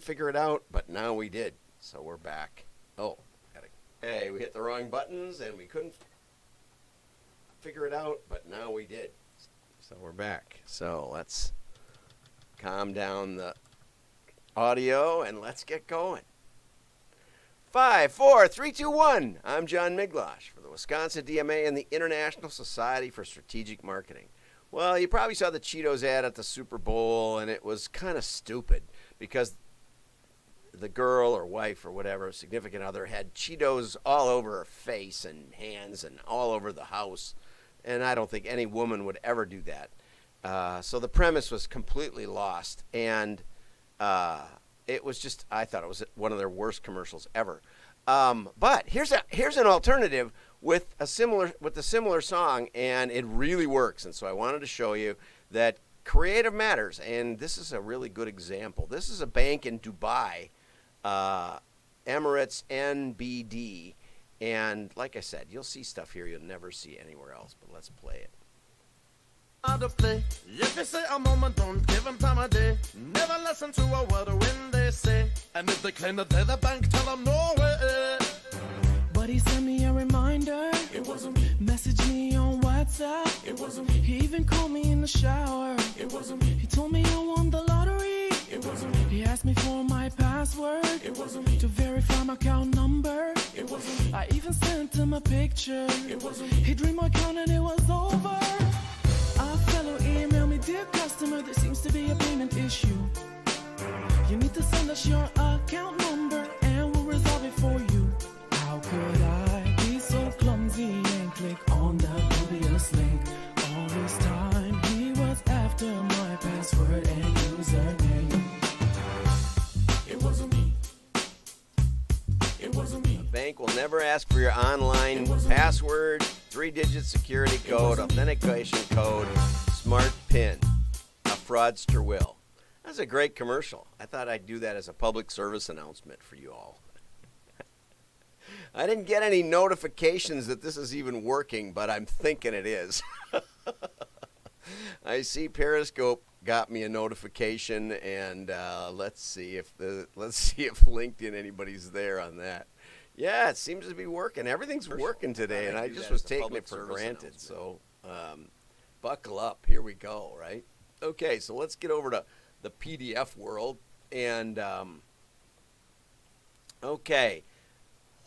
figure it out, but now we did. So we're back. Oh, hey, we hit the wrong buttons and we couldn't figure it out, but now we did. So we're back. So let's calm down the audio and let's get going. 5, 4, 3, 2, 1. I'm John Miglosh for the Wisconsin DMA and the International Society for Strategic Marketing. Well, you probably saw the Cheetos ad at the Super Bowl, and it was kind of stupid because the girl or wife or whatever, significant other, had Cheetos all over her face and hands and all over the house. And I don't think any woman would ever do that. So the premise was completely lost. And it was just, I thought it was one of their worst commercials ever. But here's an alternative with a similar song, and it really works. And so I wanted to show you that creative matters. And this is a really good example. This is a bank in Dubai, Emirates NBD. And like I said, you'll see stuff here you'll never see anywhere else. But let's play it. Play. If you say a moment, don't give them time of day. Never listen to a word when they say. And if they claim that they're the bank, tell them no way. But he sent me a reminder. It wasn't me. Messaged me on WhatsApp. It wasn't me. He even called me in the shower. It wasn't me. He told me I won the lottery. It wasn't me. He asked me for my password. It wasn't me. To verify my account number. It wasn't me. I even sent him a picture. It wasn't me. He dreamed my account and it was over. A fellow emailed me, dear customer, there seems to be a payment issue. You need to send us your account number and we'll resolve it for you. How could I be so clumsy and click on that dubious link? All this time he was after my password and username. It wasn't me. It wasn't me. Bank will never ask for your online password, 3-digit security code, authentication code, smart PIN. A fraudster will. That's a great commercial. I thought I'd do that as a public service announcement for you all. I didn't get any notifications that this is even working, but I'm thinking it is. I see Periscope got me a notification, and let's see if LinkedIn anybody's there on that. Yeah, it seems to be working. Everything's working today, and I just was taking it for granted. So buckle up. Here we go, right? Okay, so let's get over to the PDF world. And, okay,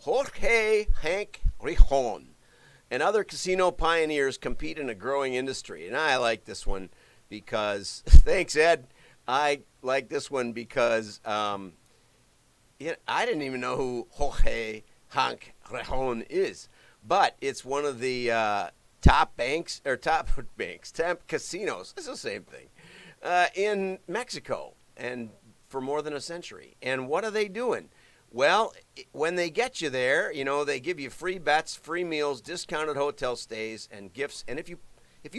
Jorge Hank Rijon and other casino pioneers compete in a growing industry. And I like this one because, thanks, Ed. I like this one because I didn't even know who Jorge Hank Rijon is, but it's one of the top casinos. It's the same thing in Mexico, and for more than a century. And what are they doing? Well, when they get you there, they give you free bets, free meals, discounted hotel stays, and gifts. And if you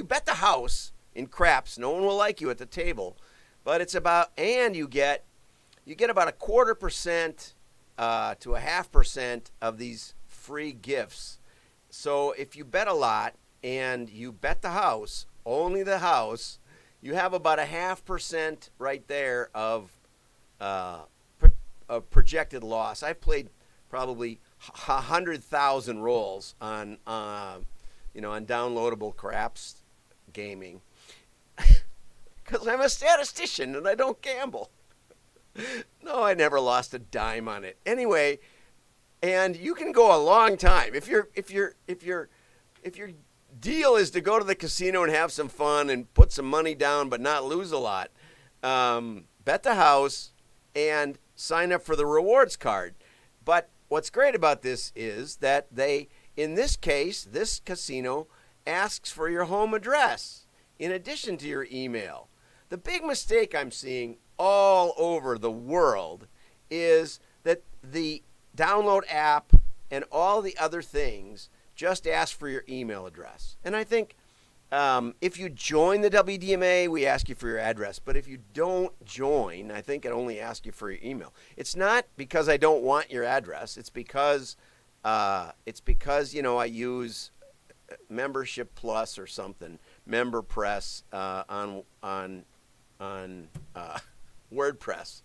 bet the house in craps, no one will like you at the table. But it's about, and you get about 0.25% to 0.5% of these free gifts. So if you bet a lot and you bet the house, only the house, you have about 0.5% right there of projected loss. I've played probably 100,000 rolls on downloadable craps gaming because I'm a statistician and I don't gamble. No, I never lost a dime on it. Anyway, and you can go a long time if your deal is to go to the casino and have some fun and put some money down but not lose a lot. Bet the house and sign up for the rewards card. But what's great about this is that in this case, this casino asks for your home address in addition to your email. The big mistake I'm seeing all over the world is that the download app and all the other things just ask for your email address. And I think if you join the WDMA, we ask you for your address. But if you don't join, I think it only asks you for your email. It's not because I don't want your address. It's because I use Membership Plus or something, MemberPress on WordPress.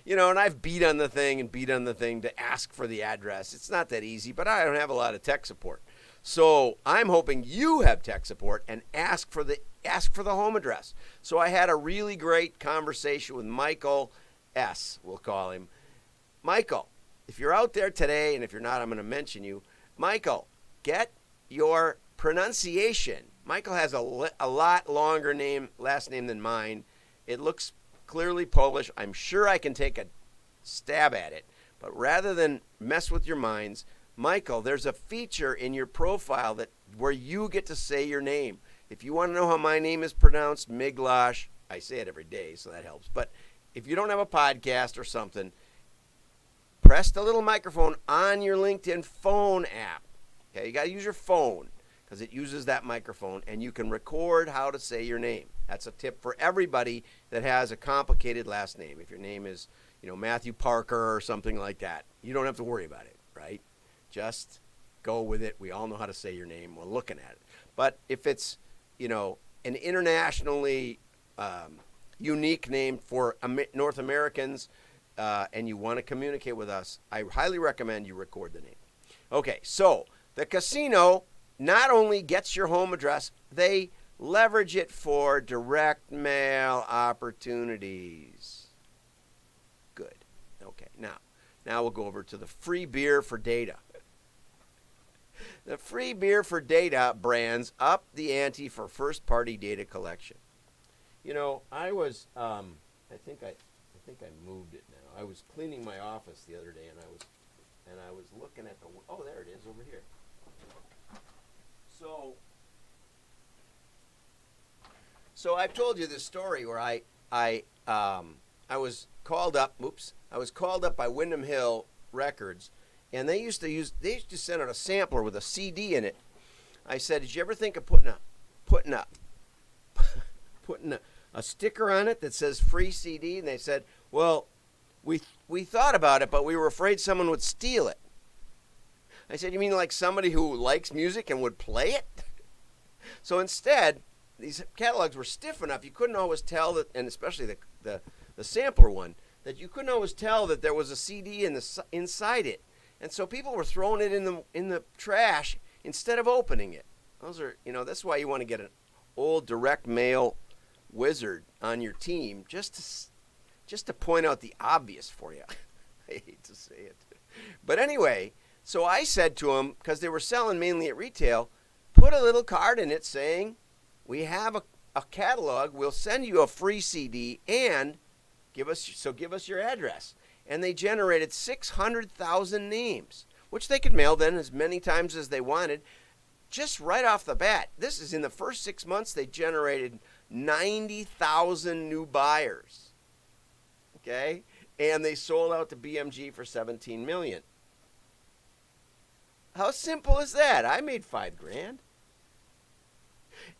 And I've beat on the thing to ask for the address. It's not that easy, but I don't have a lot of tech support. So I'm hoping you have tech support and ask for the home address. So I had a really great conversation with Michael S., we'll call him. Michael, if you're out there today, and if you're not, I'm going to mention you. Michael, get your pronunciation. Michael has a lot longer last name than mine. It looks clearly Polish. I'm sure I can take a stab at it. But rather than mess with your minds, Michael, there's a feature in your profile where you get to say your name. If you want to know how my name is pronounced, Miglash, I say it every day, so that helps. But if you don't have a podcast or something, press the little microphone on your LinkedIn phone app. Okay, you got to use your phone because it uses that microphone, and you can record how to say your name. That's a tip for everybody that has a complicated last name. If your name is, Matthew Parker or something like that, you don't have to worry about it, right? Just go with it. We all know how to say your name. We're looking at it. But if it's, an internationally unique name for North Americans and you want to communicate with us, I highly recommend you record the name. Okay, so the casino not only gets your home address, they leverage it for direct mail opportunities. Good. Okay, now we'll go over to the free beer for data. The free beer for data brands up the ante for first-party data collection. I was, I think I moved it now. I was cleaning my office the other day, and I was looking at oh, there it is over here. So I've told you this story where I was called up. I was called up by Windham Hill Records. And they used to send out a sampler with a CD in it. I said, did you ever think of putting a sticker on it that says free CD? And they said, well, we thought about it, but we were afraid someone would steal it. I said, you mean like somebody who likes music and would play it? So instead, these catalogs were stiff enough you couldn't always tell that, and especially the sampler one, that you couldn't always tell that there was a CD inside it. And so people were throwing it in the trash instead of opening it. Those are, that's why you want to get an old direct mail wizard on your team just to point out the obvious for you. I hate to say it. But anyway, so I said to them, because they were selling mainly at retail, put a little card in it saying, we have a catalog, we'll send you a free CD, and give us your address. And they generated 600,000 names, which they could mail then as many times as they wanted. Just right off the bat, this is in the first 6 months, they generated 90,000 new buyers. Okay? And they sold out to BMG for $17 million. How simple is that? I made $5,000.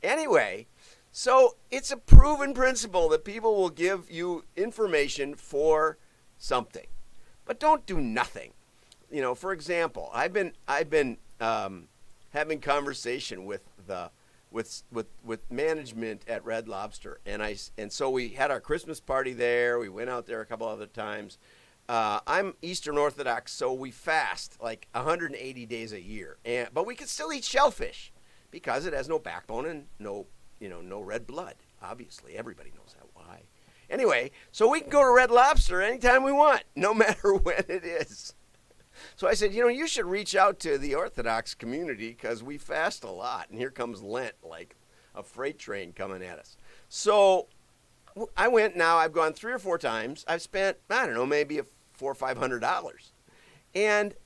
Anyway, so it's a proven principle that people will give you information for something, but don't do nothing. For example, I've been having conversation with management at Red Lobster, and so we had our Christmas party there. We went out there a couple other times. I'm Eastern Orthodox, so we fast like 180 days a year, but we can still eat shellfish because it has no backbone and no red blood. Obviously, everybody knows that. Why? Anyway, so we can go to Red Lobster anytime we want, no matter when it is. So I said, you should reach out to the Orthodox community because we fast a lot. And here comes Lent like a freight train coming at us. So I went now. I've gone 3 or 4 times. I've spent, I don't know, maybe $400 or $500. And,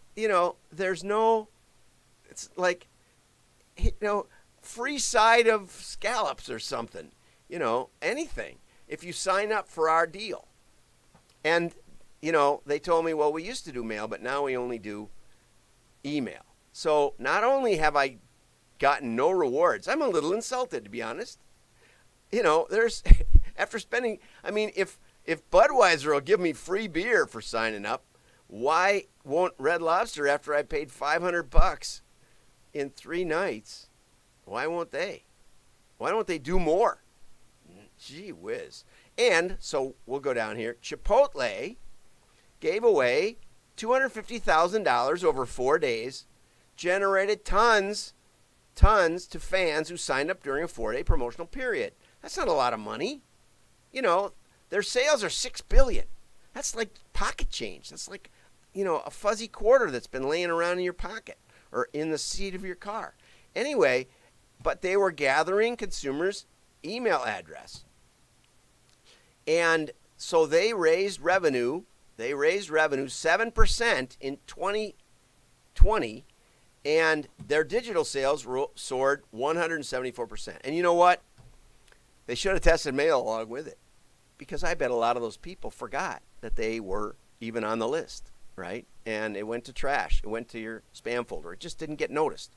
there's no, it's like, free side of scallops or something, anything. If you sign up for our deal. And, they told me, well, we used to do mail, but now we only do email. So not only have I gotten no rewards, I'm a little insulted, to be honest. There's, after spending, if Budweiser will give me free beer for signing up, why won't Red Lobster, after I paid $500 in 3 nights, why won't they? Why don't they do more? Gee whiz. And so we'll go down here. Chipotle gave away $250,000 over 4 days, generated tons to fans who signed up during a 4-day promotional period. That's not a lot of money. You know, their sales are $6 billion. That's like pocket change. That's like, you know, a fuzzy quarter that's been laying around in your pocket or in the seat of your car. Anyway, but they were gathering consumers' email address. And so they raised revenue. They raised revenue 7% in 2020, and their digital sales soared 174%. And you know what? They should have tested mail along with it, because I bet a lot of those people forgot that they were even on the list, right? And it went to trash. It went to your spam folder. It just didn't get noticed.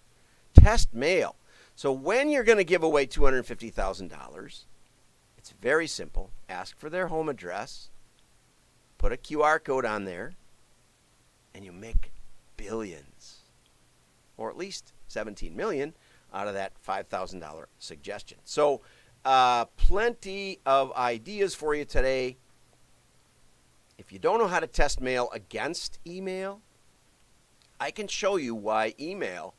Test mail. So when you're going to give away $250,000, it's very simple. Ask for their home address, put a QR code on there, and you make billions, or at least 17 million out of that $5,000 suggestion. So plenty of ideas for you today. If you don't know how to test mail against email, I can show you why email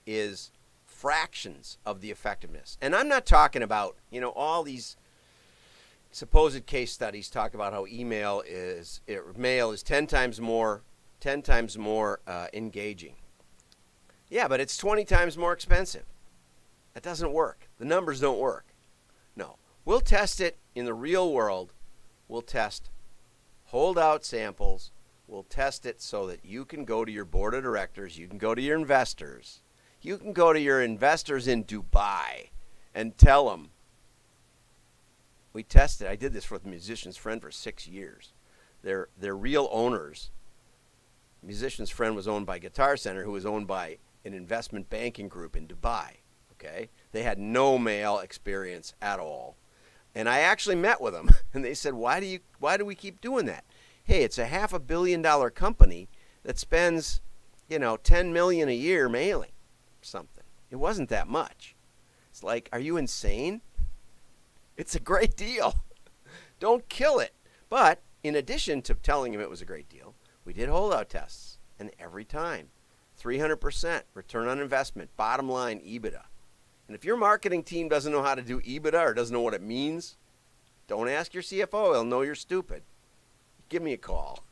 is fractions of the effectiveness. And I'm not talking about, you know, all these supposed case studies talk about how mail is 10 times more engaging. Yeah, but it's 20 times more expensive. That doesn't work. The numbers don't work. No. We'll test it in the real world. We'll test holdout samples. We'll test it so that you can go to your board of directors, you can go to your investors. You can go to your investors in Dubai and tell them, we tested. I did this with Musician's Friend for 6 years. They're real owners. Musician's Friend was owned by Guitar Center, who was owned by an investment banking group in Dubai. Okay, they had no mail experience at all, and I actually met with them, and they said, "Why do we keep doing that? Hey, it's a $500 million company that spends, you know, $10 million a year mailing something. It wasn't that much. It's like, are you insane? It's a great deal. Don't kill it." But in addition to telling him it was a great deal, we did holdout tests, and every time, 300% return on investment, bottom line EBITDA. And if your marketing team doesn't know how to do EBITDA or doesn't know what it means, don't ask your CFO. He'll know you're stupid. Give me a call.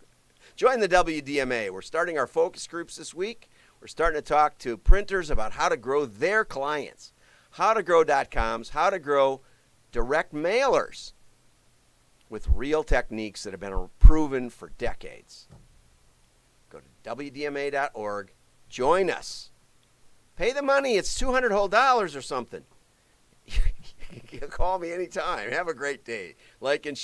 Join the WDMA. We're starting our focus groups this week. We're starting to talk to printers about how to grow their clients, how to grow .coms, how to grow direct mailers with real techniques that have been proven for decades. Go to WDMA.org. Join us. Pay the money. It's $200 whole or something. Call me anytime. Have a great day. Like and share.